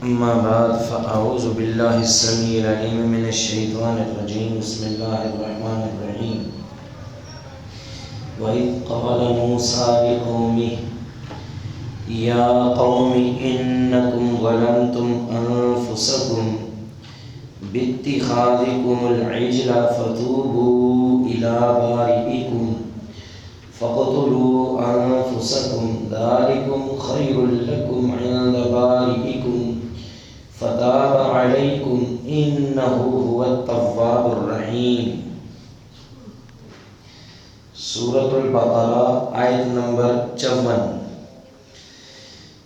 أما بعد فأعوذ بالله السميع العليم من الشيطان الرجيم بسم الله الرحمن الرحيم وإذ قال موسى لقومه يا قوم إنكم ظلمتم أنفسكم باتخاذكم العجل فتوبوا إلى بارئكم فاقتلوا أنفسكم ذلكم خير لكم عند بارئكم فتاب عليكم إنه هو التواب الرحيم۔ سورۃ البقرہ آیت نمبر 54۔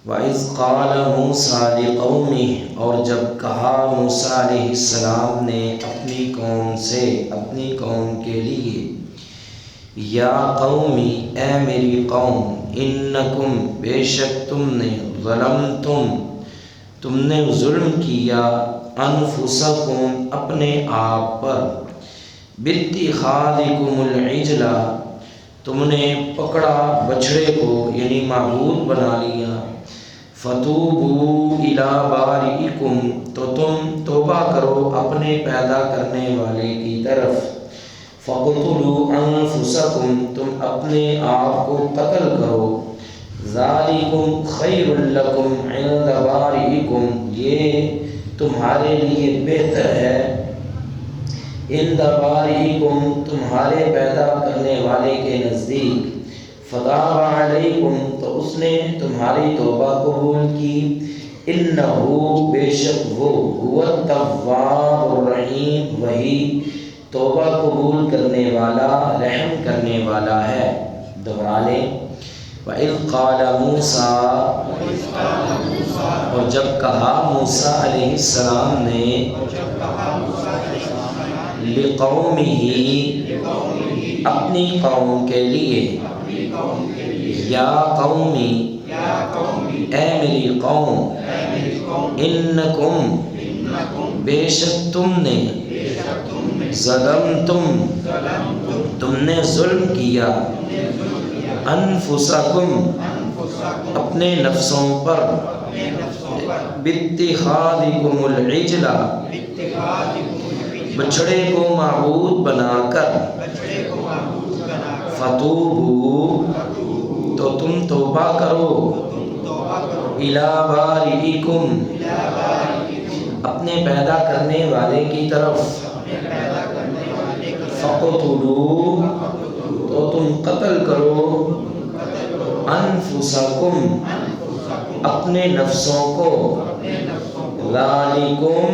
وَإِذْ قَالَ مُوسَىٰ لِقَوْمِهِ، اور جب کہا موسیٰ علیہ السلام نے اپنی قوم سے، اپنی قوم کے لیے، یا قومی، اے میری قوم، انکم، بے شک تم نے، ظلمتم، تم نے ظلم کیا، انفسکم، اپنے آپ پر، باتخاذکم العجل، تم نے پکڑا بچھڑے کو یعنی معبود بنا لیا، فتوبوا الی بارئکم، تو تم توبہ کرو اپنے پیدا کرنے والے کی طرف، فَاقْتُلُوا أَنفُسَكُمْ، تم اپنے آپ کو قتل کرو، ذَلِكُمْ خَيْرٌ لَكُمْ عِنْدَ بَارِئِكُمْ، یہ تمہارے لیے بہتر ہے، عِنْدَ بَارِئِكُمْ، تمہارے پیدا کرنے والے کے نزدیک، فَتَابَ عَلَيْكُمْ، تو اس نے تمہاری توبہ قبول کی، إِنَّهُ، بے شک وہ، هُوَ التَّوَّابُ الرَّحِيمُ، وہی توبہ قبول کرنے والا، رحم کرنے والا ہے۔ دوہرا لیں۔ وَإِذْ قَالَ مُوسَىٰ، اور جب کہا موسیٰ علیہ السلام نے، لِقَوْمِهِ، اپنی قوم کے لیے، یا قومی، اے میری قوم، انکم، بے شک تم نے، ظلمتم، تم نے ظلم کیا، انفسکم، اپنے نفسوں پر، باتخاذکم العجل، بچھڑے کو معبود بنا کر، فتوبوا، تو تم توبہ کرو، الی بارئکم، اپنے پیدا کرنے والے کی طرف، فَاقْتُلُوا، تو تم قتل کرو، انفسکم، اپنے نفسوں کو، ذَلِكُمْ،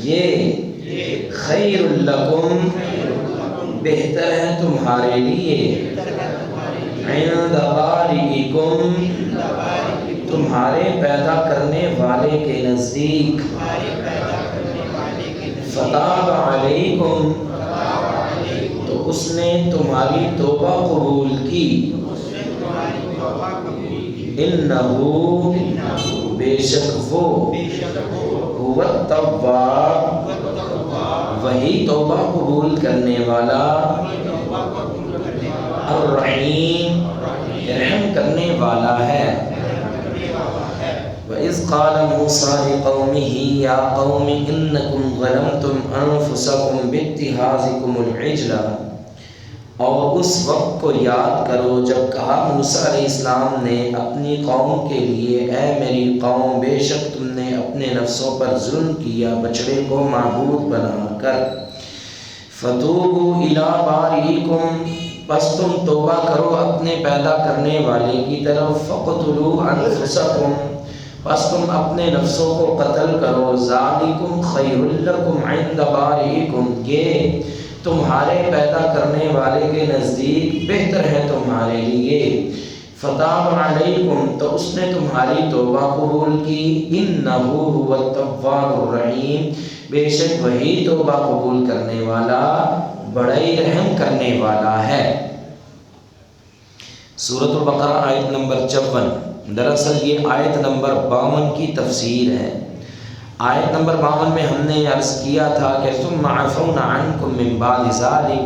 یہ، خیر لکم، بہتر ہے تمہارے لیے، عند بارئکم، تمہارے پیدا کرنے والے کے نزدیک، فتاب علیکم، تو اس نے تمہاری توبہ قبول کی، انہو، بے شک وہ، هو التواب، وہی توبہ قبول کرنے والا، الرحیم، رحم کرنے والا ہے۔ وَإِذْ قَالَ مُوسَىٰ لِقَوْمِهِ يَا قَوْمِ إِنَّكُمْ ظَلَمْتُمْ أَنفُسَكُمْ بِاتِّخَاذِكُمُ الْعِجْلَ، اور اس وقت کو یاد کرو جب کہا موسیٰ علیہ السلام نے اپنی قوم کے لیے، اے میری قوم، بے شک تم نے اپنے نفسوں پر ظلم کیا بچڑے کو معبود بنا کر، فَتُوبُوا إِلَىٰ بَارِئِكُمْ، پس تم توبہ کرو اپنے پیدا کرنے والے کی طرف، فَاقْتُلُوا أَنفُسَكُمْ، پس تم اپنے نفسوں کو قتل کرو، ذَلِكُمْ خَيْرٌ لَكُمْ عِنْدَ بَارِئِكُمْ، یہ تمہارے پیدا کرنے والے کے نزدیک بہتر ہے تمہارے لیے، فتاب علیکم، تو اس نے تمہاری توبہ قبول کی، انہ هو التواب الرحیم، بے شک وہی توبہ قبول کرنے والا، بڑا ہی رحم کرنے والا ہے۔ سورۃ البقرہ آیت نمبر 54، دراصل یہ آیت نمبر 52 کی تفسیر ہے۔ آیت نمبر 52 میں ہم نے عرض کیا تھا کہ ثم عفونا عنکم من بعد ذلک،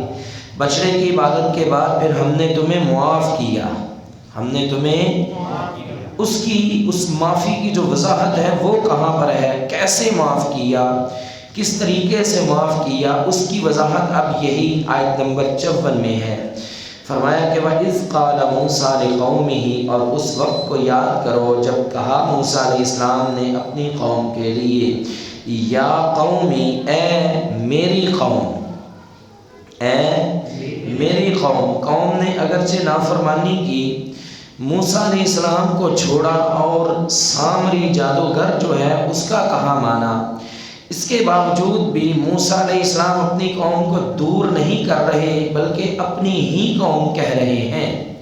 بچڑے کی عبادت کے بعد پھر ہم نے تمہیں معاف کیا، ہم نے تمہیں اس معافی کی جو وضاحت ہے وہ کہاں پر ہے، کیسے معاف کیا، کس طریقے سے معاف کیا، اس کی وضاحت اب یہی آیت نمبر 54 میں ہے۔ فرمایا کہ وَإِذْ قَالَ مُوسَىٰ لِقَوْمِهِ، اور اس وقت کو یاد کرو جب کہا موسیٰ علیہ السلام نے اپنی قوم کے لیے، یا قومی، اے میری قوم، اے میری قوم۔ قوم نے اگرچہ نافرمانی کی، موسیٰ علیہ السلام کو چھوڑا اور سامری جادوگر جو ہے اس کا کہا مانا، اس کے باوجود بھی موسیٰ علیہ السلام اپنی قوم کو دور نہیں کر رہے بلکہ اپنی ہی قوم کہہ رہے ہیں۔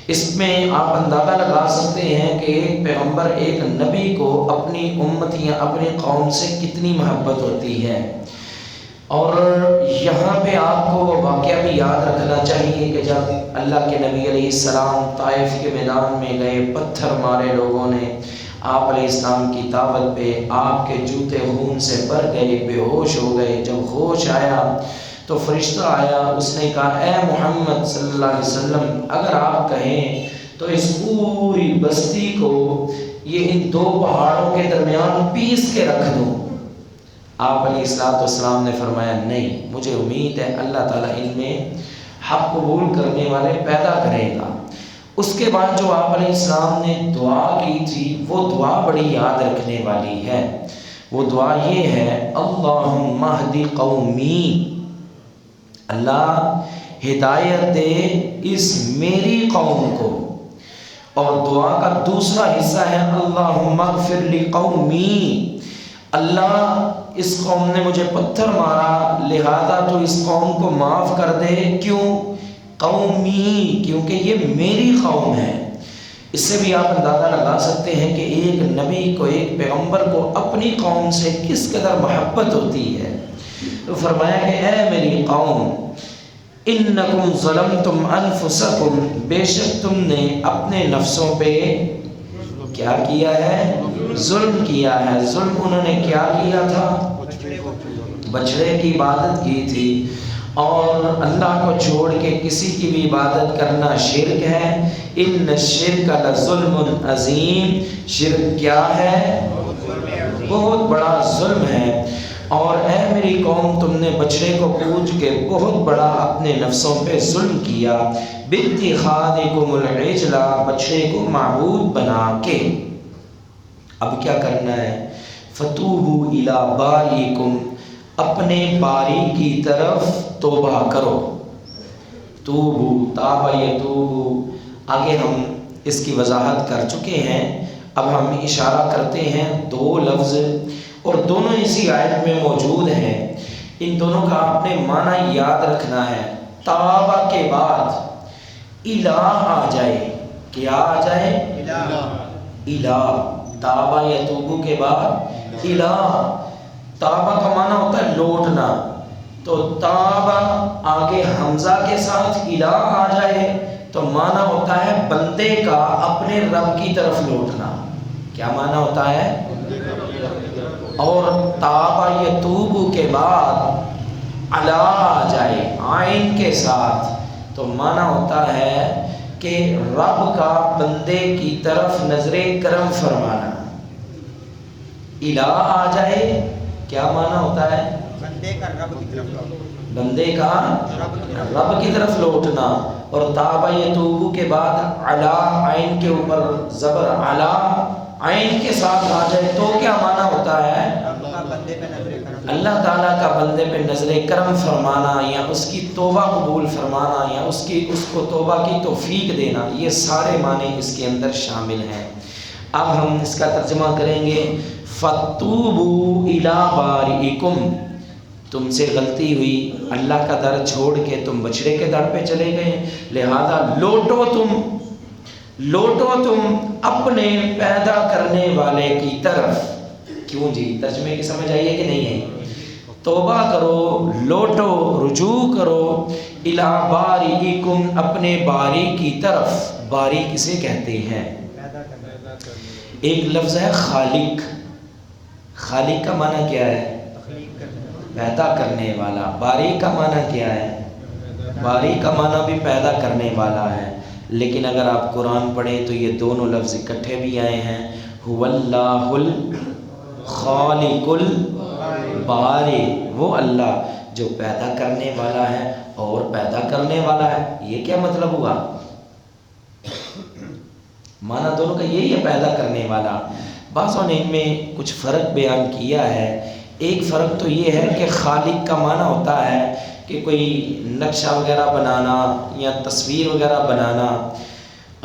اس میں آپ اندازہ لگا سکتے ہیں کہ ایک پیغمبر، ایک نبی کو اپنی امت یا اپنی قوم سے کتنی محبت ہوتی ہے۔ اور یہاں پہ آپ کو واقعہ بھی یاد رکھنا چاہیے کہ جب اللہ کے نبی علیہ السلام طائف کے میدان میں گئے، پتھر مارے لوگوں نے آپ علیہ السلام کی دعوت پہ، آپ کے جوتے خون سے بھر گئے، بے ہوش ہو گئے۔ جب ہوش آیا تو فرشتہ آیا، اس نے کہا اے محمد صلی اللہ علیہ وسلم، اگر آپ کہیں تو اس پوری بستی کو یہ ان دو پہاڑوں کے درمیان پیس کے رکھ دوں۔ آپ علیہ السلام نے فرمایا نہیں، مجھے امید ہے اللہ تعالیٰ ان میں حق قبول کرنے والے پیدا کرے گا۔ اس کے بعد جو آپ علیہ السلام نے دعا کی تھی وہ دعا بڑی یاد رکھنے والی ہے۔ وہ دعا یہ ہے، اللہم اہد قومی، اللہ ہدایت دے اس میری قوم کو۔ اور دعا کا دوسرا حصہ ہے اللہم اغفر لقومی، اللہ اس قوم نے مجھے پتھر مارا لہذا تو اس قوم کو معاف کر دے۔ کیوں؟ قومی، کیونکہ یہ میری قوم ہے۔ اس سے بھی آپ اندازہ لگا سکتے ہیں کہ ایک نبی کو، ایک پیغمبر کو اپنی قوم سے کس قدر محبت ہوتی ہے۔ تو فرمایا کہ اے میری قوم، انکم ظلمتم انفسکم، بے شک تم نے اپنے نفسوں پہ کیا کیا ہے؟ ظلم کیا ہے۔ ظلم انہوں نے کیا کیا تھا؟ بچڑے کی عبادت کی تھی، اور اللہ کو چھوڑ کے کسی کی بھی عبادت کرنا شرک ہے۔ ان الشرک لظلم عظیم، شرک کیا ہے؟ بہت بڑا ظلم ہے۔ اور اے میری قوم، تم نے بچڑے کو پوج کے بہت بڑا اپنے نفسوں پہ ظلم کیا، باتخاذکم العجل، بچڑے کو معبود بنا کے۔ اب کیا کرنا ہے؟ فتوبوا الی باریکم، اپنے باری کی طرف توبہ کرو۔ توبو، تاب یتوبو، آگے ہم اس کی وضاحت کر چکے ہیں۔ اب ہم اشارہ کرتے ہیں دو لفظ، اور دونوں اسی آیت میں موجود ہیں۔ ان دونوں کا آپ نے معنی یاد رکھنا ہے۔ تابہ کے بعد الہ آ جائے، کیا آ جائے؟ الہ۔ تابہ یتوبو کے بعد الہ۔ تابہ کا معنی ہوتا ہے لوٹنا، تو تابہ آگے حمزہ کے ساتھ الہ آ جائے تو معنی ہوتا ہے بندے کا اپنے رب کی طرف لوٹنا۔ کیا معنی ہوتا ہے؟ اور تابہ یتوبو کے بعد علا آ جائے عین کے ساتھ تو معنی ہوتا ہے کہ رب کا بندے کی طرف نظر کرم فرمانا۔ الہ آ جائے، کیا معنی ہوتا ہے؟ بندے کا رب کی طرف لوٹنا، بندے کا رب کی طرف لوٹنا۔ اور تابہ یتوبو کے بعد علا، عین کے اوپر زبر علا عین کے ساتھ آ جائے تو کیا معنی ہوتا ہے؟ اللہ تعالیٰ کا بندے پہ نظر کرم فرمانا، یا اس کی توبہ قبول فرمانا، یا اس کو توبہ کی توفیق دینا، یہ سارے معنی اس کے اندر شامل ہیں۔ اب ہم اس کا ترجمہ کریں گے۔ فتوبوا الی بارئکم، تم سے غلطی ہوئی، اللہ کا در چھوڑ کے تم بچڑے کے در پہ چلے گئے، لہذا لوٹو تم اپنے پیدا کرنے والے کی طرف۔ کیوں جی؟ ترجمے کی سمجھ آئیے کہ نہیں ہے؟ توبہ کرو، لوٹو، رجوع کرو، الی بارئکم، اپنے باری کی طرف۔ باری کسے کہتے ہیں؟ ایک لفظ ہے خالق۔ خالق کا معنی کیا ہے؟ پیدا کرنے والا۔ باری کا معنی کیا ہے؟ باری کا معنی بھی پیدا کرنے والا ہے، لیکن اگر آپ قرآن پڑھیں تو یہ دونوں لفظ اکٹھے بھی آئے ہیں، هو اللہ الخالق البارئ، وہ اللہ جو پیدا کرنے والا ہے اور پیدا کرنے والا ہے۔ یہ کیا مطلب ہوا؟ معنی دونوں کا یہی ہے، پیدا کرنے والا۔ بعضوں نے ان میں کچھ فرق بیان کیا ہے۔ ایک فرق تو یہ ہے کہ خالق کا معنی ہوتا ہے کہ کوئی نقشہ وغیرہ بنانا یا تصویر وغیرہ بنانا،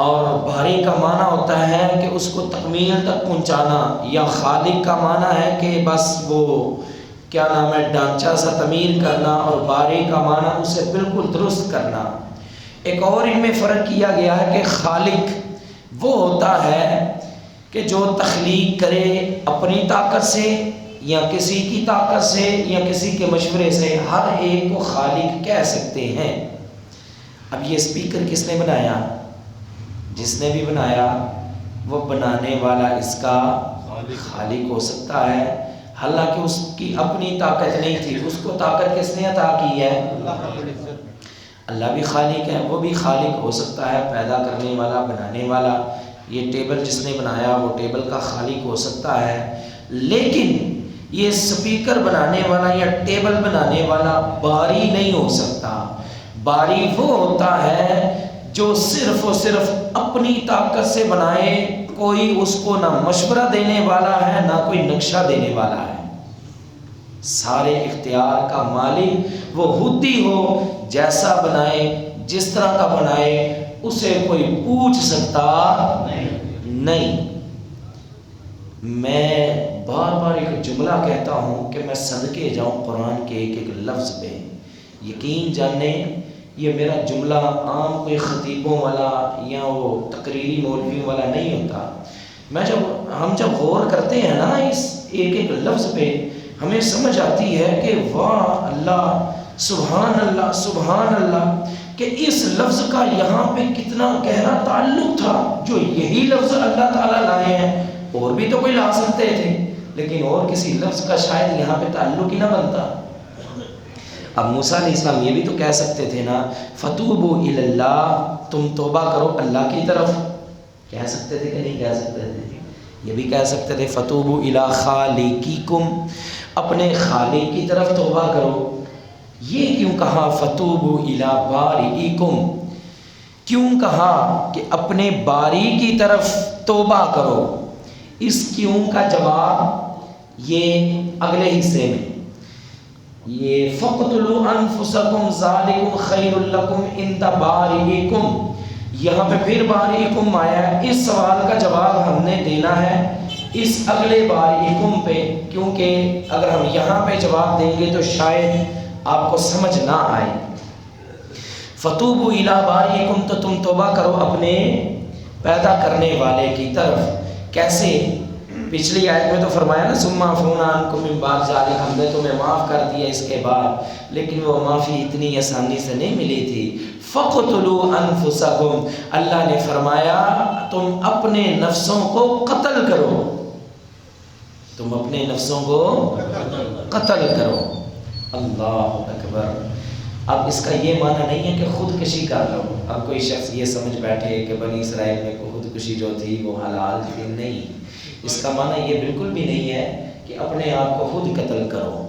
اور باری کا معنی ہوتا ہے کہ اس کو تکمیل تک پہنچانا، یا خالق کا معنی ہے کہ بس وہ کیا نام ہے ڈھانچہ سا تعمیر کرنا، اور باری کا معنی اسے بالکل درست کرنا۔ ایک اور ان میں فرق کیا گیا ہے کہ خالق وہ ہوتا ہے کہ جو تخلیق کرے اپنی طاقت سے یا کسی کی طاقت سے یا کسی کے مشورے سے، ہر ایک کو خالق کہہ سکتے ہیں۔ اب یہ اسپیکر کس نے بنایا؟ جس نے بھی بنایا وہ بنانے والا اس کا خالق ہو سکتا ہے، حالانکہ اس کی اپنی طاقت نہیں تھی، اس کو طاقت کس نے عطا کی ہے؟ اللہ بھی خالق ہے، وہ بھی خالق ہو سکتا ہے، پیدا کرنے والا، بنانے والا۔ یہ ٹیبل جس نے بنایا وہ ٹیبل کا خالق ہو سکتا ہے، لیکن یہ سپیکر بنانے والا یا ٹیبل بنانے والا باری نہیں ہو سکتا۔ باری وہ ہوتا ہے جو صرف اور صرف اپنی طاقت سے بنائے، کوئی اس کو نہ مشورہ دینے والا ہے نہ کوئی نقشہ دینے والا ہے۔ سارے اختیار کا مالک وہ خود ہی ہو، جیسا بنائے جس طرح کا بنائے اسے کوئی پوچھ سکتا نہیں۔ میں بار بار ایک جملہ کہتا ہوں کہ میں صدقے جاؤں قرآن کے ایک ایک لفظ پہ، یقین جانیں یہ میرا جملہ عام کوئی خطیبوں والا یا وہ تقریری مولویوں والا نہیں ہوتا۔ ہم جب غور کرتے ہیں نا اس ایک ایک لفظ پہ، ہمیں سمجھ آتی ہے کہ واہ اللہ، سبحان اللہ کہ اس لفظ کا یہاں پہ کتنا گہرا تعلق تھا۔ جو یہی لفظ اللہ تعالیٰ لائے ہیں، اور بھی تو کوئی لا سکتے تھے، لیکن اور کسی لفظ کا شاید یہاں پہ تعلق ہی نہ بنتا۔ اب موسیٰ علیہ السلام یہ بھی تو کہہ سکتے تھے نا، فتوبوا الی اللہ، تم توبہ کرو اللہ کی طرف، کہہ سکتے تھے کہ نہیں کہہ سکتے تھے؟ یہ بھی کہہ سکتے تھے فتوبوا الی خالقکم، اپنے خالق کی طرف توبہ کرو۔ یہ کیوں کہا فتوبوا الی بارئکم؟ کیوں کہا کہ اپنے باری کی طرف توبہ کرو؟ اس کیوں کا جواب یہ اگلے حصے میں، یہ فَاقْتُلُوا أَنفُسَكُمْ ذَلِكُمْ خَيْرٌ لَكُمْ عِنْدَ بَارِئِكُمْ، یہاں پہ پھر بارئکم آیا ہے۔ اس سوال کا جواب ہم نے دینا ہے اس اگلے بارئکم پہ، کیونکہ اگر ہم یہاں پہ جواب دیں گے تو شاید آپ کو سمجھ نہ آئے۔ فَتُوبُوا إِلَىٰ بَارِئِكُمْ، تو تم توبہ کرو اپنے پیدا کرنے والے کی طرف۔ کیسے؟ پچھلی آیت میں تو فرمایا نا ثُمَّ عَفَوْنَا عَنْكُم مِّن بَعْدِ ذَلِكَ، ہم نے تمہیں معاف کر دیا اس کے بعد، لیکن وہ معافی اتنی آسانی سے نہیں ملی تھی۔ فَاقْتُلُوا أَنفُسَكُمْ، اللہ نے فرمایا تم اپنے نفسوں کو قتل کرو، تم اپنے نفسوں کو قتل کرو۔ اللہ اکبر۔ اب اس کا یہ معنی نہیں ہے کہ خودکشی کر لو۔ اب کوئی شخص یہ سمجھ بیٹھے کہ بنی اسرائیل میں خودکشی جو تھی وہ حلال تھی، نہیں، اس کا معنی یہ بالکل بھی نہیں ہے کہ اپنے آپ کو خود قتل کرو،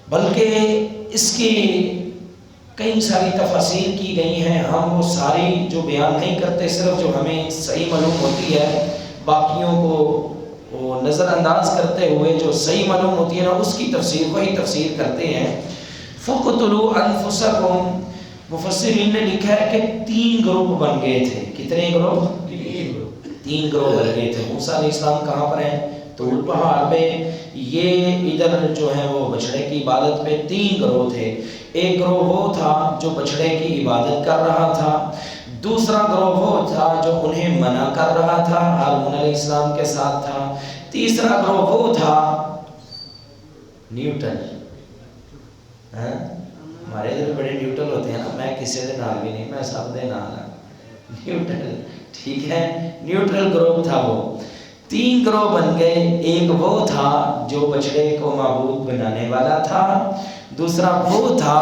بلکہ اس کی کئی ساری تفاسیر کی گئی ہیں۔ ہم وہ ساری جو بیان نہیں کرتے، صرف جو ہمیں صحیح معلوم ہوتی ہے، باقیوں کو وہ نظر انداز کرتے ہوئے جو صحیح معلوم ہوتی ہے نا اس کی تفسیر وہی تفسیر کرتے ہیں۔ فَاقْتُلُوا أَنفُسَكُمْ، مفسرین نے لکھا ہے کہ 3 گروپ بن گئے تھے۔ کتنے گروپ؟ 3 گروہ بن گئے تھے۔ موسیٰ علیہ السلام کہاں پر ہیں؟ طور پہاڑ پہ۔ یہ ادھر جو ہے وہ بچڑے کی عبادت پہ 3 گروہ تھے۔ ایک گروہ وہ تھا جو بچڑے کی عبادت کر رہا تھا، دوسرا گروہ وہ تھا جو انہیں منع کر رہا تھا، ہارون علیہ السلام کے ساتھ تھا، تیسرا گروہ وہ تھا نیوٹن۔ ہمارے ادھر بڑے نیوٹرل ہوتے ہیں نا، میں کسی دے نال بھی نہیں، میں سب دے نال ہاں، نیوٹرل، ٹھیک ہے، نیوٹرل گروپ تھا وہ۔ 3 گروہ بن گئے۔ ایک وہ تھا جو بچڑے کو معبود بنانے والا تھا، دوسرا وہ تھا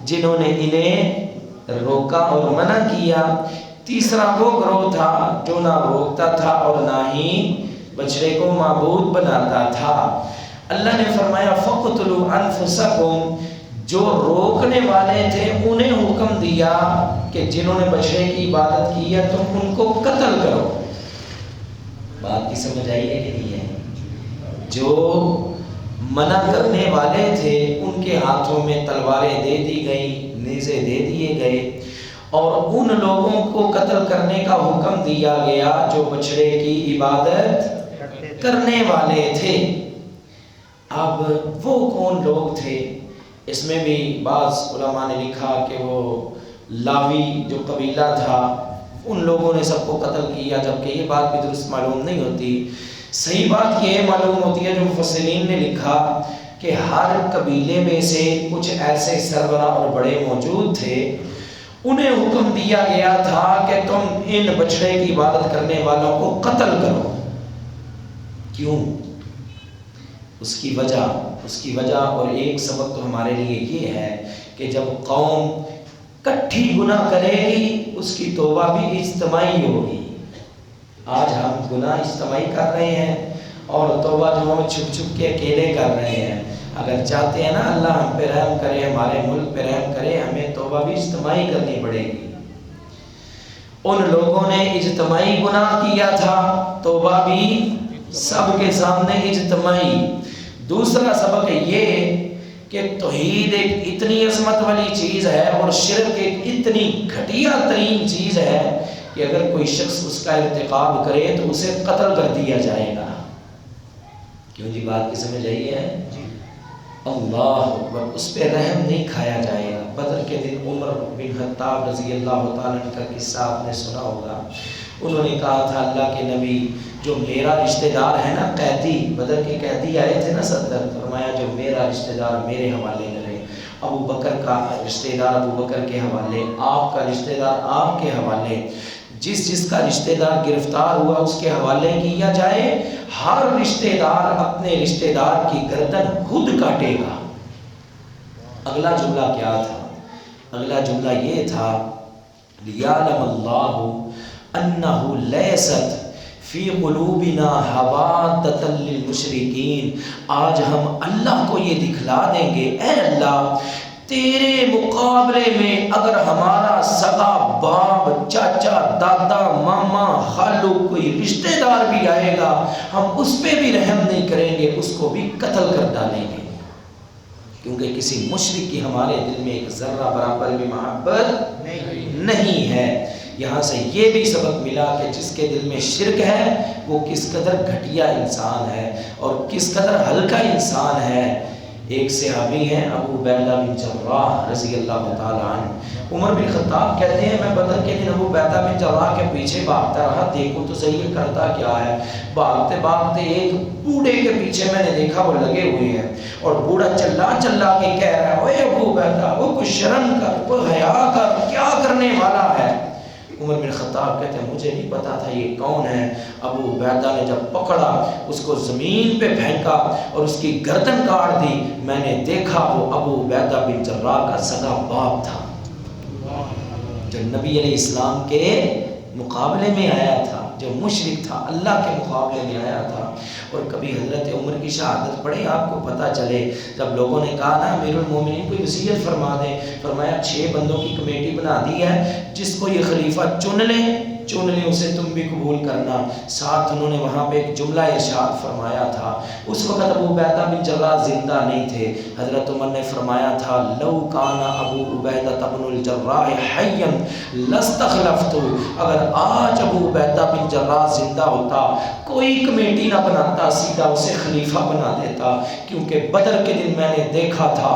جنہوں نے انہیں روکا اور منع کیا، تیسرا وہ گروہ تھا جو نہ روکتا تھا اور نہ ہی بچڑے کو معبود بناتا تھا۔ اللہ نے فرمایا فَقْتُلُوا أَنفُسَكُمْ، جو روکنے والے تھے انہیں حکم دیا کہ جنہوں نے بچڑے کی عبادت کی ہے تم ان کو قتل کرو۔ بات کی سمجھ آئی ہے کہ نہیں ہے؟ جو منع کرنے والے تھے ان کے ہاتھوں میں تلواریں دے دی گئیں، نیزے دے دیے گئے، اور ان لوگوں کو قتل کرنے کا حکم دیا گیا جو بچڑے کی عبادت کرنے والے تھے۔ اب وہ کون لوگ تھے؟ اس میں بھی بعض علماء نے لکھا کہ وہ لاوی جو قبیلہ تھا ان لوگوں نے سب کو قتل کیا، جبکہ یہ بات بھی درست معلوم نہیں ہوتی۔ صحیح بات یہ معلوم ہوتی ہے جو مفسرین نے لکھا کہ ہر قبیلے میں سے کچھ ایسے سربراہ اور بڑے موجود تھے، انہیں حکم دیا گیا تھا کہ تم ان بچڑے کی عبادت کرنے والوں کو قتل کرو۔ کیوں؟ اس کی وجہ اور ایک سبب تو ہمارے لیے یہ ہے کہ جب قوم کٹھی گناہ کرے گی اس کی توبہ بھی اجتماعی ہوگی۔ آج ہم گناہ اجتماعی کر رہے ہیں اور توبہ جو ہم چھپ چھپ کے اکیلے کر رہے ہیں۔ اگر چاہتے ہیں نا اللہ ہم پہ رحم کرے، ہمارے ملک پہ رحم کرے، ہمیں توبہ بھی اجتماعی کرنی پڑے گی۔ ان لوگوں نے اجتماعی گناہ کیا تھا، توبہ بھی سب کے سامنے اجتماعی۔ دوسرا سبق یہ کہ توحید ایک اتنی عظمت والی چیز ہے اور شرک ایک اتنی گھٹیا ترین چیز ہے کہ اگر کوئی شخص اس کا ارتکاب کرے تو اسے قتل کر دیا جائے گا۔ کیوں جی؟ بات کی سمجھ آئی ہے؟ اللہ اکبر، اس پہ رحم نہیں کھایا جائے گا۔ بدر کے دن عمر بن خطاب رضی اللہ تعالیٰ عنہ کا قصہ آپ نے سنا ہوگا۔ انہوں نے کہا تھا اللہ کے نبی جو میرا رشتہ دار ہے نا، قیدی بدر کے قیدی آئے تھے نا 70، فرمایا جو میرا رشتہ دار میرے حوالے کرے، ابو بکر کا رشتہ دار ابو بکر کے حوالے، آپ کا رشتہ دار آپ کے حوالے، جس کا رشتہ دار گرفتار ہوا اس کے حوالے کیا جائے۔ ہر رشتہ دار اپنے رشتہ دار کی گردن خود کاٹے گا۔ اگلا جملہ کیا تھا؟ اگلا جملہ یہ تھا لِيَعْلَمَ اللَّهُ أَنَّهُ لَيْسَتْ فی قلوبنا حوادۃ للمشرکین۔ آج ہم اللہ کو یہ دکھلا دیں گے، اے اللہ تیرے مقابلے میں اگر ہمارا سگا باپ، چاچا، دادا، ماما، خالو کوئی رشتہ دار بھی آئے گا ہم اس پہ بھی رحم نہیں کریں گے، اس کو بھی قتل کر ڈالیں گے، کیونکہ کسی مشرک کی ہمارے دل میں ایک ذرہ برابر بھی محبت نہیں ہے۔ یہاں سے یہ بھی سبق ملا کہ جس کے دل میں شرک ہے وہ کس قدر گھٹیا انسان ہے اور کس قدر ہلکا انسان ہے۔ ایک صحابی ہیں ابو عبیدہ بن جراح رضی اللہ تعالیٰ عنہ، عمر بن خطاب کہتے ہیں میں بدر کے دن ابو عبیدہ بن جراح کے پیچھے بھاگتا رہا، دیکھو تو صحیح ہے کرتا کیا ہے۔ بھاگتے بھاگتے ایک بوڑھے کے پیچھے میں نے دیکھا وہ لگے ہوئے ہیں اور بوڑھا چلا چلا کے کہہ رہا ہے اوے ابو عبیدہ وہ کچھ شرم کر، وہ حیا کر، کیا کرنے والا ہے۔ عمر بن خطاب کہتے ہیں مجھے نہیں پتا تھا یہ کون ہے۔ ابو عبیدہ نے جب پکڑا اس کو زمین پہ پھینکا اور اس کی گردن کاٹ دی، میں نے دیکھا وہ ابو عبیدہ بن جراح کا سگا باپ تھا جو نبی علیہ السلام کے مقابلے میں آیا تھا، جو مشرک تھا اللہ کے مقابلے میں آیا تھا۔ اور کبھی حضرت عمر کی شہادت پڑھے آپ کو پتہ چلے، جب لوگوں نے کہا نا امیر المومنین کوئی وصیت فرما دیں، فرمایا 6 بندوں کی کمیٹی بنا دی ہے، جس کو یہ خلیفہ چن لیں اسے تم بھی قبول کرنا۔ ساتھ انہوں نے وہاں پہ ایک جملہ ارشاد فرمایا تھا، اس وقت ابو عبیدہ بن جراح زندہ نہیں تھے، حضرت عمر نے فرمایا تھا لو کان ابو عبیدہ بن الجراح حیا لاستخلفت، اگر آج ابو عبیدہ بن جراح زندہ ہوتا کوئی کمیٹی نہ بناتا، سیدھا اسے خلیفہ بنا دیتا، کیونکہ بدر کے دن میں نے دیکھا تھا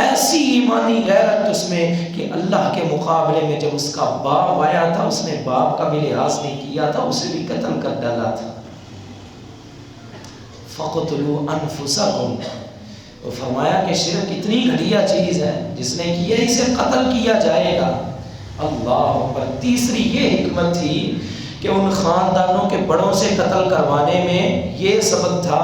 ایسی ایمانی غیرت اس میں کہ اللہ کے مقابلے میں جب اس کا باپ آیا تھا اس نے باپ کا بھی لحاظ نہیں کیا تھا، اسے بھی قتل کر ڈالا تھا۔ فَقْتُلُوا أَنفُسَكُمْ، تو فرمایا کہ شرک اتنی گھٹیا چیز ہے جس نے کیا اسے قتل کیا جائے گا۔ اللہ اکبر۔ تیسری یہ حکمت تھی کہ ان خاندانوں کے بڑوں سے قتل کروانے میں یہ سبب تھا،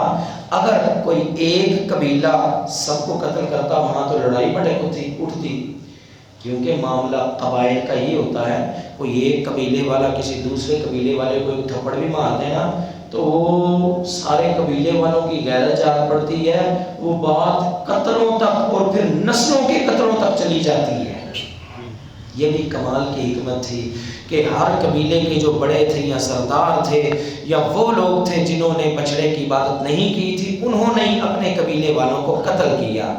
اگر کوئی ایک قبیلہ سب کو قتل کرتا وہاں تو لڑائی بڑے اٹھتی، کیونکہ معاملہ قبائل کا ہی ہوتا ہے، کوئی ایک قبیلے والا کسی دوسرے قبیلے والے کو ایک تھپڑ بھی مار دے نا تو وہ سارے قبیلے والوں کی غیرت جاگ پڑتی ہے، وہ بات قطروں تک اور پھر نسلوں کے قطروں تک چلی جاتی ہے۔ یہ بھی کمال کی حکمت تھی کہ ہر قبیلے کے جو بڑے تھے یا سردار تھے یا وہ لوگ تھے جنہوں نے بچڑے کی عبادت نہیں کی تھی، انہوں نے اپنے قبیلے والوں کو قتل کیا۔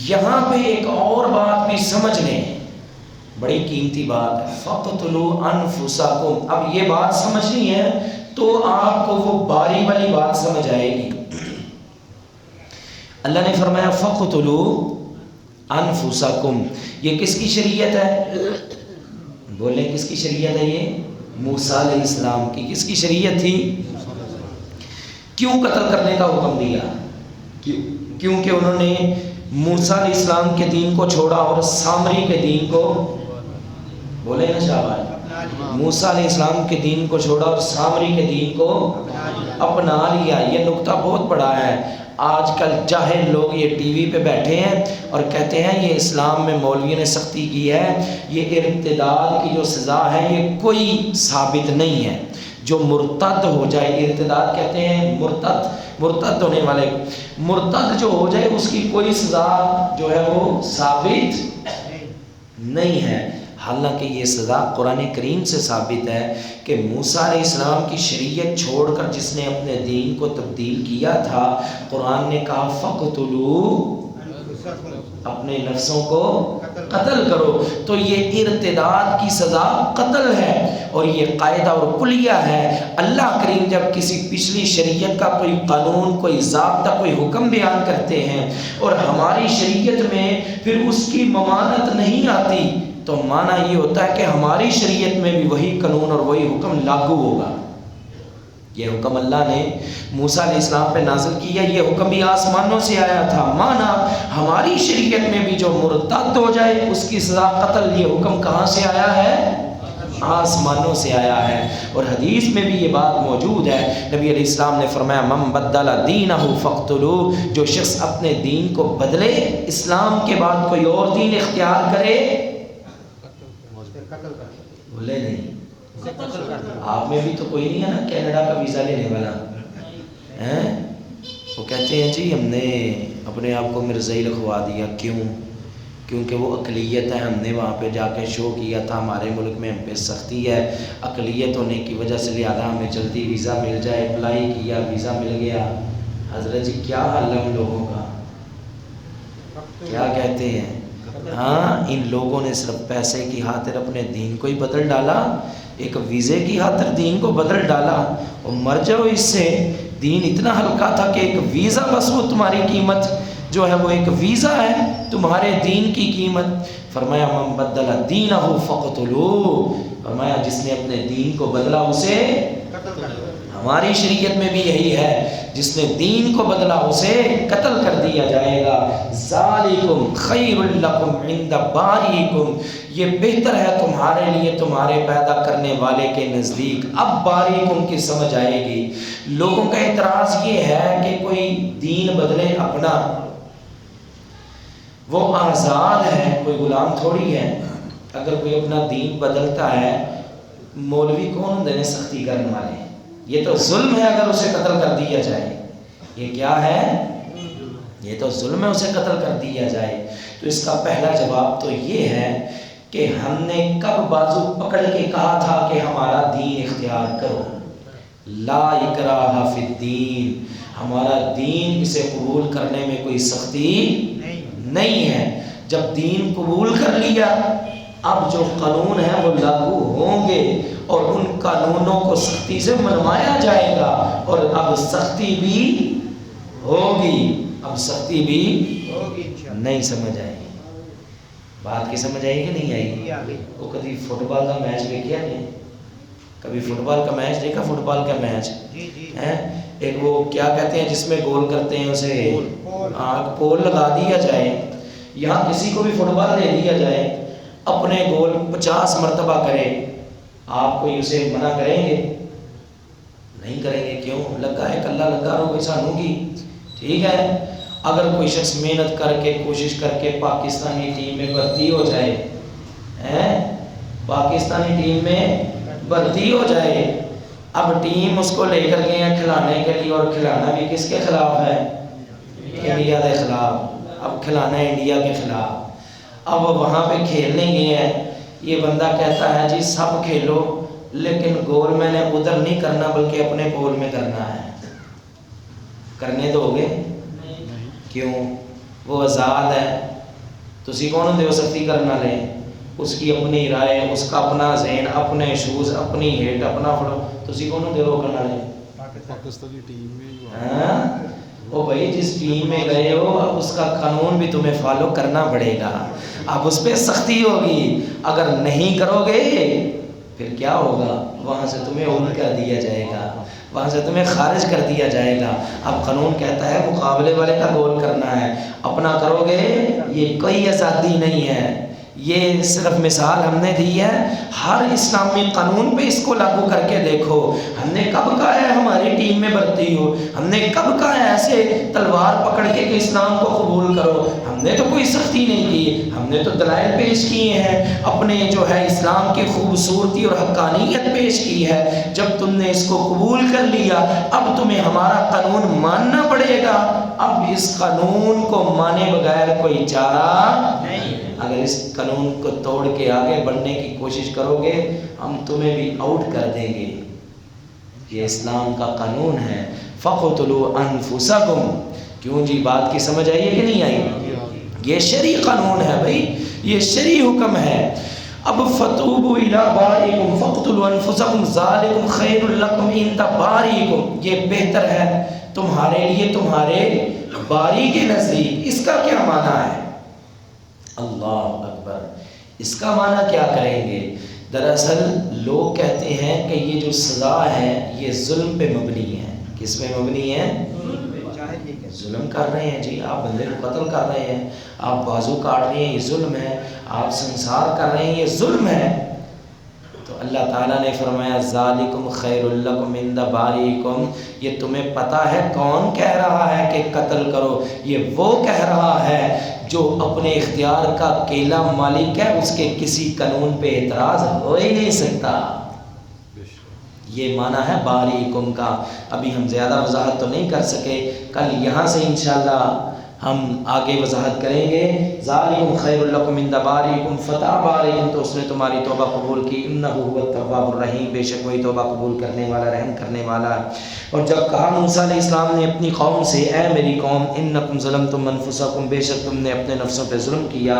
یہاں پہ ایک اور بات بھی سمجھ لیں، بڑی قیمتی بات ہے، فَقْتُلُوا أَنفُسَكُمْ۔ اب یہ بات سمجھنی ہے تو آپ کو وہ باری والی بات سمجھ آئے گی۔ اللہ نے فرمایا فَقْتُلُوا أَنفُسَكُمْ، یہ کس کی شریعت ہے؟ بولیں کس کی شریعت ہے؟ یہ موسیٰ علیہ السلام کی۔ کس کی شریعت تھی؟ کیوں قتل کرنے کا حکم دیا؟ کیونکہ انہوں نے موسیٰ علیہ السلام کے دین کو چھوڑا اور سامری کے دین کو، بولے نا شاہبان، موسیٰ علیہ السلام کے دین کو چھوڑا اور سامری کے دین کو اپنا لیا۔ یہ نقطہ بہت بڑا ہے۔ آج کل جاہل لوگ یہ ٹی وی پہ بیٹھے ہیں اور کہتے ہیں یہ اسلام میں مولوی نے سختی کی ہے، یہ ارتداد کی جو سزا ہے یہ کوئی ثابت نہیں ہے۔ جو مرتد ہو جائے، ارتداد کہتے ہیں مرتد ہونے والے، مرتد جو ہو جائے اس کی کوئی سزا جو ہے وہ ثابت نہیں ہے۔ حالانکہ یہ سزا قرآن کریم سے ثابت ہے کہ موسیٰ علیہ السلام کی شریعت چھوڑ کر جس نے اپنے دین کو تبدیل کیا تھا، قرآن نے کہا فَقْتُلُوا، اپنے نفسوں کو قتل کرو۔ تو یہ ارتداد کی سزا قتل ہے اور یہ قاعدہ اور کلیہ ہے۔ اللہ کریم جب کسی پچھلی شریعت کا کوئی قانون، کوئی ضابطہ، کوئی حکم بیان کرتے ہیں اور ہماری شریعت میں پھر اس کی ممانعت نہیں آتی تو معنی یہ ہوتا ہے کہ ہماری شریعت میں بھی وہی قانون اور وہی حکم لاگو ہوگا۔ یہ حکم اللہ نے موسیٰ علیہ السلام پہ نازل کیا، یہ حکم بھی آسمانوں سے آیا تھا۔ مانا ہماری شریعت میں بھی جو مرتد ہو جائے اس کی سزا قتل، یہ حکم کہاں سے آیا ہے؟ آسمانوں سے آیا ہے۔ اور حدیث میں بھی یہ بات موجود ہے، نبی علیہ السلام نے فرمایا من بدل دینہ فاقتلوہ، جو شخص اپنے دین کو بدلے، اسلام کے بعد کوئی اور دین اختیار کرے، بولے نہیں، آپ میں بھی تو کوئی نہیں ہے نا کینیڈا کا ویزا لینے والا ہیں؟ وہ کہتے ہیں جی ہم نے اپنے آپ کو مرزائی لکھوا دیا۔ کیوں؟ کیونکہ وہ اقلیت ہے، ہم نے وہاں پہ جا کے شو کیا تھا، ہمارے ملک میں ہم پہ سختی ہے، اقلیت ہونے کی وجہ سے لہٰذا ہمیں جلدی ویزا مل جائے، اپلائی کیا، ویزا مل گیا۔ حضرت جی کیا حال ہے ان لوگوں کا؟ کیا کہتے ہیں؟ ہاں، ان لوگوں نے صرف پیسے کی خاطر اپنے دین کو ہی بدل ڈالا، ایک ویزے کی خاطر دین کو بدل ڈالا، اور مر جاؤ اس سے۔ دین اتنا ہلکا تھا کہ ایک ویزا بس وہ تمہاری قیمت جو ہے وہ ایک ویزا ہے تمہارے دین کی قیمت۔ فرمایا من بدل دینہ فاقتلوہ، فرمایا جس نے اپنے دین کو بدلا اسے، ہماری شریعت میں بھی یہی ہے، جس نے دین کو بدلا اسے قتل کر دیا جائے گا۔ ذالکم خیر لکم عند باریکم، یہ بہتر ہے تمہارے لیے تمہارے پیدا کرنے والے کے نزدیک۔ اب باریکم کی سمجھ آئے گی۔ لوگوں کا اعتراض یہ ہے کہ کوئی دین بدلے اپنا، وہ آزاد ہے، کوئی غلام تھوڑی ہے۔ اگر کوئی اپنا دین بدلتا ہے، مولوی کون ہوتے ہیں سختی کرنے والے؟ یہ تو ظلم ہے اگر اسے قتل کر دیا جائے۔ یہ کیا ہے؟ یہ تو ظلم ہے اسے قتل کر دیا جائے۔ تو اس کا پہلا جواب تو یہ ہے کہ ہم نے کب بازو پکڑ کے کہا تھا کہ ہمارا دین اختیار کرو، لا اکراہ فی الدین، ہمارا دین اسے قبول کرنے میں کوئی سختی نہیں ہے۔ جب دین قبول کر لیا، اب جو قانون ہیں وہ لاگو ہوں گے اور ان قانونوں کو سختی سے منوایا جائے گا، اور اب سختی بھی ہوگی، اب سختی بھی نہیں سمجھ آئے گی۔ بات کی سمجھ آئی کہ نہیں آئی؟ وہ کبھی فٹ بال کا میچ دیکھا نہیں؟ کبھی فٹ بال کا میچ دیکھا؟ فٹ بال کا میچ ایک وہ کیا کہتے ہیں جس میں گول کرتے ہیں اسے پول لگا دیا جائے، یہاں کسی کو بھی فٹ بال دے دیا جائے، اپنے گول 50 مرتبہ کرے، آپ کوئی اسے منع کریں گے؟ نہیں کریں گے۔ کیوں؟ لگا ہے کلہ لگا رو سانوں کی، ٹھیک ہے۔ اگر کوئی شخص محنت کر کے کوشش کر کے پاکستانی ٹیم میں بھرتی ہو جائے پاکستانی ٹیم میں بھرتی ہو جائے. اب ٹیم اس کو لے کر گئے ہیں کھلانے کے لیے، اور کھلانا بھی کس کے خلاف ہے؟ انڈیا کے خلاف. اب کھلانا ہے انڈیا کے خلاف. اب وہاں پہ کھیلنے گئے ہیں، یہ بندہ کہتا ہے جی سب کھیلو لیکن گول میں نے ادھر نہیں کرنا بلکہ اپنے گول میں کرنا ہے. کرنے دو گے؟ کیوں؟ وہ آزاد ہے. تسی کون دے سختی کرنا لے؟ اس کی اپنی رائے، اس کا اپنا ذہن، اپنے شوز، اپنی ہیٹ، اپنا فلو. تسی کون دے رو کرنا لے؟ پاکستانی ٹیم میں ہاں وہ بھائی جس ٹیم میں گئے ہو اب اس کا قانون بھی تمہیں فالو کرنا پڑے گا. اب اس پہ سختی ہوگی. اگر نہیں کرو گے پھر کیا ہوگا؟ وہاں سے تمہیں اول کر دیا جائے گا، وہاں سے تمہیں خارج کر دیا جائے گا. اب قانون کہتا ہے مقابلے والے کا گول کرنا ہے، اپنا کرو گے. یہ کوئی آزادی نہیں ہے، یہ صرف مثال ہم نے دی ہے. ہر اسلامی قانون پہ اس کو لاگو کر کے دیکھو. ہم نے کب کہا ہے ہماری ٹیم میں بھرتی ہو؟ ہم نے کب کہا ہے ایسے تلوار پکڑ کے کہ اسلام کو قبول کرو؟ ہم نے تو کوئی سختی نہیں کی. ہم نے تو دلائل پیش کیے ہیں، اپنے جو ہے اسلام کی خوبصورتی اور حقانیت پیش کی ہے. جب تم نے اس کو قبول کر لیا اب تمہیں ہمارا قانون ماننا پڑے گا. اب اس قانون کو مانے بغیر کوئی چارہ نہیں. اگر اس قانون کو توڑ کے آگے بڑھنے کی کوشش کرو گے ہم تمہیں بھی آؤٹ کر دیں گے. یہ اسلام کا قانون ہے. فَقْتُلُوا أَنفُسَكُمْ. کیوں جی بات کی سمجھ آئی ہے کہ نہیں آئی؟ یہ شرعی قانون ہے بھائی، یہ شرعی حکم ہے. اب فَتُوبُوا إِلَىٰ بَارِئِكُمْ فَاقْتُلُوا أَنفُسَكُمْ ذَٰلِكُمْ خَيْرٌ لَكُمْ عِندَ بَارِئِكُمْ. یہ بہتر ہے تمہارے لیے تمہارے باری کے نزدیک. اس کا کیا معنی ہے؟ اللہ اکبر. اس کا معنی کیا کریں گے؟ دراصل لوگ کہتے ہیں کہ یہ جو سزا ہے یہ ظلم پہ مبنی ہے. کس پہ مبنی ہے؟ ظلم کر رہے ہیں جی، آپ بندے کو قتل کر رہے ہیں، آپ بازو کاٹ رہے ہیں، یہ ظلم ہے. آپ سنسار کر رہے ہیں، یہ ظلم ہے. تو اللہ تعالیٰ نے فرمایا ذالکم خیر لکم عند بارئکم. یہ تمہیں پتہ ہے کون کہہ رہا ہے کہ قتل کرو؟ یہ وہ کہہ رہا ہے جو اپنے اختیار کا اکیلا مالک ہے، اس کے کسی قانون پہ اعتراض ہو ہی نہیں سکتا. یہ معنی ہے بارئکم کا. ابھی ہم زیادہ وضاحت تو نہیں کر سکے، کل یہاں سے انشاءاللہ ہم آگے وضاحت کریں گے. ذالکم خیر لکم عند بارئکم فتاب علیکم. تو اس نے تمہاری توبہ قبول کی. انہ هو التواب الرحیم. بے شک وہی توبہ قبول کرنے والا، رحم کرنے والا ہے. اور جب کہا موسیٰ علیہ السلام نے اپنی قوم سے، اے میری قوم انکم ظلمتم انفسکم، بے شک تم نے اپنے نفسوں پہ ظلم کیا،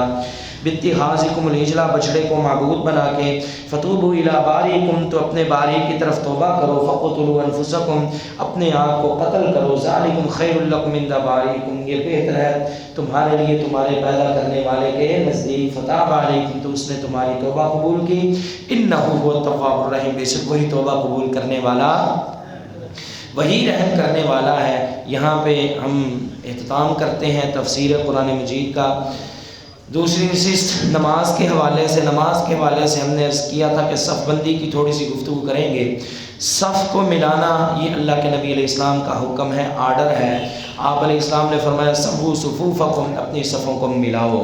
باتخاذکم العجل، بچڑے کو معبود بنا کے، فتوبوا الی بارئکم، تو اپنے باری کی طرف توبہ کرو، فقتلوا انفسکم، اپنے آپ کو قتل کرو، ذالکم خیر لکم عند بارئکم، یہ بہتر ہے تمہارے لیے تمہارے پیدا کرنے والے کے نزدیک، فتاب علیکم، تو اس نے تمہاری توبہ قبول کی. انہ هو التواب الرحیم. بے شک وہی توبہ قبول کرنے والا، وہی رحم کرنے والا ہے. یہاں پہ ہم اختتام کرتے ہیں تفسیر قرآن مجید کا. دوسری نشست نماز کے حوالے سے ہم نے عرض کیا تھا کہ صف بندی کی تھوڑی سی گفتگو کریں گے. صف کو ملانا یہ اللہ کے نبی علیہ السلام کا حکم ہے، آرڈر ہے. آپ علیہ السلام نے فرمایا سووا صفوفکم، اپنی صفوں کو ملاؤ.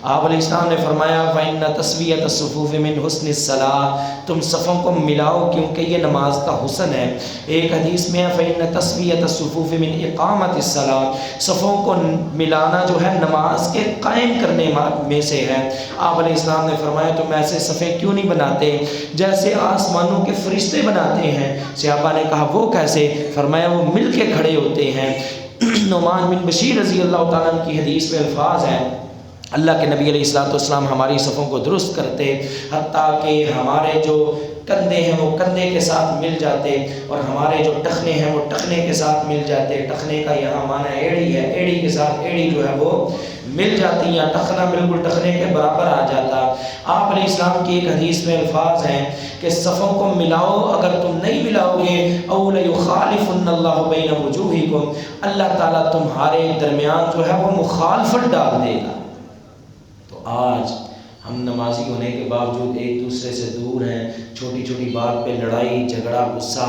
آپ علیہ السلام نے فرمایا فإن تسویۃ الصفوف من حسن الصلاۃ، تم صفوں کو ملاؤ کیونکہ یہ نماز کا حسن ہے. ایک حدیث میں فإن تسویۃ الصفوف من اقامۃ الصلاۃ، صفوں کو ملانا جو ہے نماز کے قائم کرنے میں سے ہے. آپ علیہ السلام نے فرمایا تم ایسے صفیں کیوں نہیں بناتے جیسے آسمانوں کے فرشتے بناتے ہیں؟ صحابہ نے کہا وہ کیسے؟ فرمایا وہ مل کے کھڑے ہوتے ہیں. نعمان بن بشیر رضی اللہ تعالیٰ عنہ کی حدیث میں الفاظ ہیں اللہ کے نبی علیہ السلام ہماری صفوں کو درست کرتے، حتیٰ کہ ہمارے جو کندھے ہیں وہ کندھے کے ساتھ مل جاتے، اور ہمارے جو ٹخنے ہیں وہ ٹخنے کے ساتھ مل جاتے. ٹخنے کا یہاں معنی ایڑی ہے، ایڑی کے ساتھ ایڑی جو ہے وہ مل جاتی، یا ٹخنا بالکل ٹخنے کے برابر آ جاتا. آپ علیہ السلام کی ایک حدیث میں الفاظ ہیں کہ صفوں کو ملاؤ، اگر تم نہیں ملاؤ گے او لیخالفن اللہ بین وجوہکم، اللہ تعالیٰ تمہارے درمیان جو ہے وہ مخالفت ڈال دے گا. تو آج ہم نمازی ہونے کے باوجود ایک دوسرے سے دور ہیں، چھوٹی چھوٹی بات پہ لڑائی جھگڑا غصہ،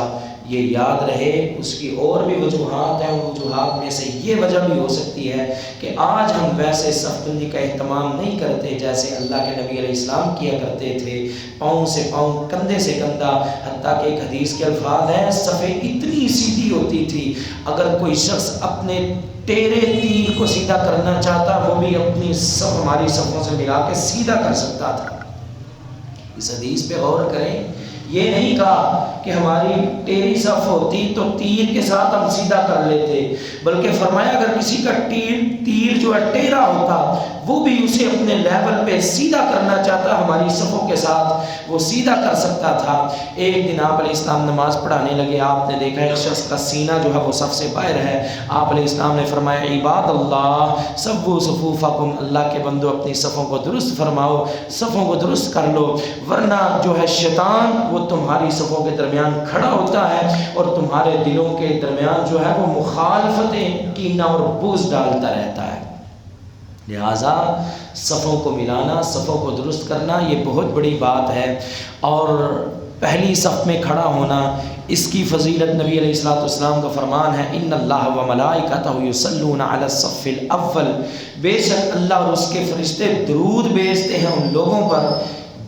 یہ یاد رہے اس کی اور بھی وجوہات ہیں، ان وجوہات میں سے یہ وجہ بھی ہو سکتی ہے کہ آج ہم ویسے صف بندی کا اہتمام نہیں کرتے جیسے اللہ کے نبی علیہ السلام کیا کرتے تھے، پاؤں سے پاؤں، کندھے سے کندھا، حتیٰ کہ ایک حدیث کے الفاظ ہیں صفیں اتنی سیدھی ہوتی تھی اگر کوئی شخص اپنے ٹیرے تیر کو سیدھا کرنا چاہتا وہ بھی اپنی صف ہماری صفوں سے ملا کے سیدھا کر سکتا تھا۔ اس حدیث پہ غور کریں، یہ نہیں کہا کہ ہماری ٹیری صف ہوتی تو تیر کے ساتھ ہم سیدھا کر لیتے، بلکہ فرمایا اگر کسی کا تیر جو ہے ٹیرا ہوتا وہ بھی اسے اپنے لیول پہ سیدھا کرنا چاہتا ہماری صفوں کے ساتھ وہ سیدھا کر سکتا تھا۔ ایک دن آپ علیہ السلام نماز پڑھانے لگے، آپ نے دیکھا ایک شخص کا سینہ جو ہے وہ صف سے باہر ہے، آپ علیہ السلام نے فرمایا عباد اللہ سووا صفوفکم، اللہ کے بندو اپنی صفوں کو درست فرماؤ، صفوں کو درست کر لو، ورنہ جو ہے شیطان وہ تمہاری صفوں کے درمیان کھڑا ہوتا ہے اور تمہارے دلوں کے درمیان جو ہے وہ مخالفتیں، کینہ اور بغض ڈالتا رہتا ہے۔ لہٰذا صفوں کو ملانا، صفوں کو درست کرنا یہ بہت بڑی بات ہے، اور پہلی صف میں کھڑا ہونا اس کی فضیلت نبی علیہ السلام کا فرمان ہے ان اللہ و ملائکتہ یصلون علی الصف الاول، بے شک اللہ اور اس کے فرشتے درود بھیجتے ہیں ان لوگوں پر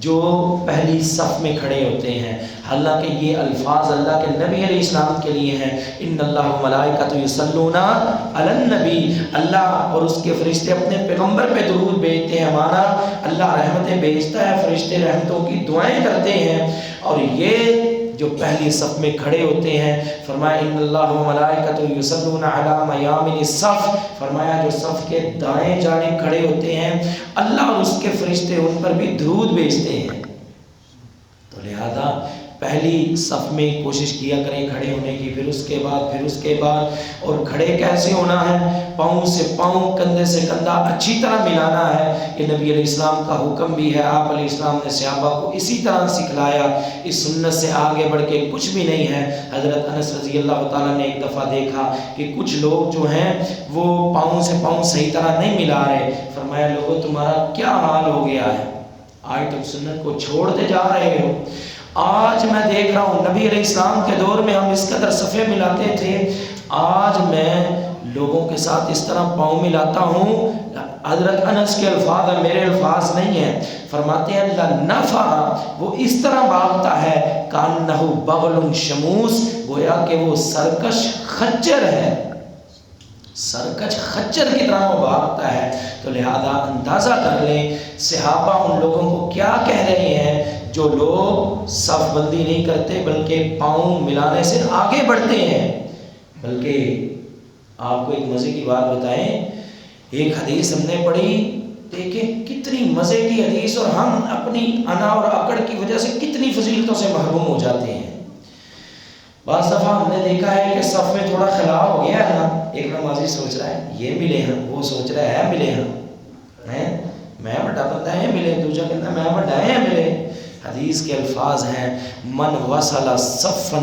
جو پہلی صف میں کھڑے ہوتے ہیں۔ حالانکہ یہ الفاظ اللہ کے نبی علیہ السلام کے لیے ہیں، ان اللہ و ملائکۃ یصلون علی النبی، اللہ اور اس کے فرشتے اپنے پیغمبر پہ درود بھیجتے ہیں، مانا اللہ رحمتیں بھیجتا ہے، فرشتے رحمتوں کی دعائیں کرتے ہیں، اور یہ جو پہلی صف میں کھڑے ہوتے ہیں فرمایا ان اللہ و ملائکۃ یصلون علی میامن الصف، فرمایا جو صف کے دائیں جانب کھڑے ہوتے ہیں اللہ اور اس کے فرشتے ان پر بھی درود بھیجتے ہیں۔ تو لہذا پہلی صف میں کوشش کیا کریں کھڑے ہونے کی، پھر اس کے بعد اور کھڑے کیسے ہونا ہے، پاؤں سے پاؤں، کندھے سے کندھا اچھی طرح ملانا ہے، یہ نبی علیہ السلام کا حکم بھی ہے، آپ علیہ السلام نے صحابہ کو اسی طرح سکھلایا، اس سنت سے آگے بڑھ کے کچھ بھی نہیں ہے۔ حضرت انس رضی اللہ تعالیٰ نے ایک دفعہ دیکھا کہ کچھ لوگ جو ہیں وہ پاؤں سے پاؤں صحیح طرح نہیں ملا رہے، فرمایا لوگوں تمہارا کیا حال ہو گیا ہے، آج تم سنت کو چھوڑتے جا رہے ہو۔ آج میں دیکھ رہا ہوں نبی علیہ السلام کے دور میں ہم اس قدر صفیں ملاتے تھے، آج میں لوگوں کے ساتھ اس طرح پاؤں ملاتا ہوں۔ حضرت انس کے الفاظ ہیں، میرے الفاظ نہیں ہیں، فرماتے ہیں اللہ نفع وہ اس طرح بھاگتا ہے کانہ بغل شموس، گویا کہ وہ سرکش خچر ہے، سرکش خچر کی طرح وہ بھاگتا ہے۔ تو لہذا اندازہ کر لیں صحابہ ان لوگوں کو کیا کہہ رہے ہیں جو لوگ صف بندی نہیں کرتے بلکہ پاؤں ملانے سے آگے بڑھتے ہیں۔ بلکہ آپ کو ایک مزے کی بات بتائیں، ایک حدیث ہم نے پڑھی، دیکھیں کتنی مزے کی حدیث، اور ہم اپنی انا اور اکڑ کی وجہ سے کتنی فضیلتوں سے محروم ہو جاتے ہیں۔ بعض دفعہ ہم نے دیکھا ہے کہ صف میں تھوڑا خلا ہو گیا ہے نا، ایک نمازی سوچ رہا ہے یہ ملے ہم، وہ سوچ رہا ہے ملے ہم، میں بڑا بندہ ہے ملے، دوسرا کہتا میں بڑا ہے ملے۔ حدیث کے الفاظ ہیں من وصل صفا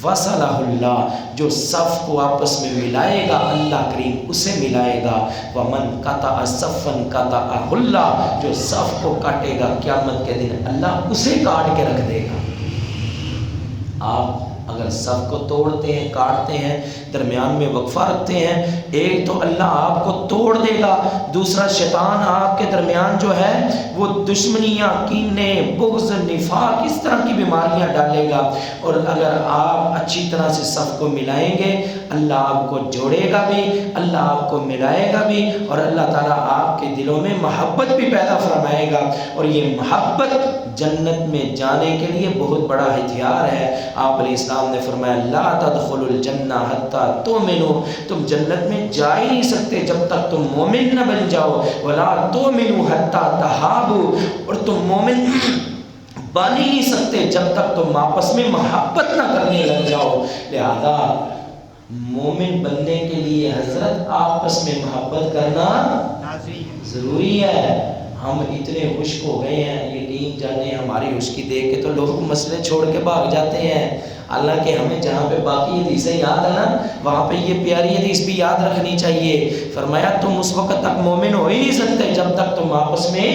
وصلہ اللہ، جو صف کو آپس میں ملائے گا اللہ کریم اسے ملائے گا، ومن قطع صفا قطعہ اللہ، جو صف کو کاٹے گا قیامت کے دن اللہ اسے کاٹ کے رکھ دے گا۔ آپ اگر صف کو توڑتے ہیں، کاٹتے ہیں، درمیان میں وقفہ رکھتے ہیں، ایک تو اللہ آپ کو توڑ دے گا، دوسرا شیطان آپ کے درمیان جو ہے وہ دشمنیاں، کینے، بغض، نفاق اس طرح کی بیماریاں ڈالے گا۔ اور اگر آپ اچھی طرح سے صف کو ملائیں گے اللہ آپ کو جوڑے گا بھی، اللہ آپ کو ملائے گا بھی، اور اللہ تعالیٰ آپ کے دلوں میں محبت بھی پیدا فرمائے گا، اور یہ محبت جنت میں جانے کے لیے بہت بڑا ہتھیار ہے۔ آپ علیہ السلام نے فرمایا لا تدخلوا الجنہ حتی تؤمنوا، تم جنت میں جا ہی نہیں سکتے جب تک تم مومن نہ بن جاؤ، ولا تؤمنوا حتی تحابوا، اور تم مومن بن ہی نہیں سکتے جب تک تم آپس میں محبت نہ کرنے لگ جاؤ۔ لہذا مومن بننے کے لیے حضرت آپس میں محبت کرنا ضروری ہے۔ ہم اتنے خشک ہو گئے ہیں، یقین جانے ہماری خشکی دیکھ کے تو لوگ مسئلے چھوڑ کے بھاگ جاتے ہیں، حالانکہ ہمیں جہاں پہ باقی حدیثیں یاد ہے نا وہاں پہ یہ پیاری حدیث بھی یاد رکھنی چاہیے۔ فرمایا تم اس وقت تک مومن ہو ہی نہیں سکتے جب تک تم آپس میں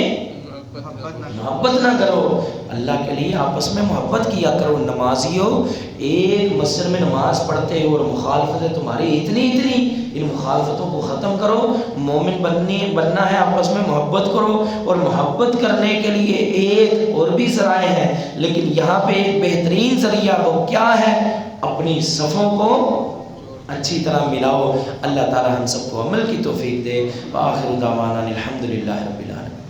محبت نہ کرو، اللہ کے لیے آپس میں محبت کیا کرو۔ نمازیوں ایک مسجد میں نماز پڑھتے ہو اور مخالفتیں تمہاری اتنی، ان مخالفتوں کو ختم کرو۔ مومن بننا ہے، آپس میں محبت کرو، اور محبت کرنے کے لیے ایک اور بھی ذرائع ہیں، لیکن یہاں پہ ایک بہترین ذریعہ وہ کیا ہے؟ اپنی صفوں کو اچھی طرح ملاؤ۔ اللہ تعالی ہم سب کو عمل کی توفیق دے۔ وآخر دعوانا الحمدللہ رب العالمین۔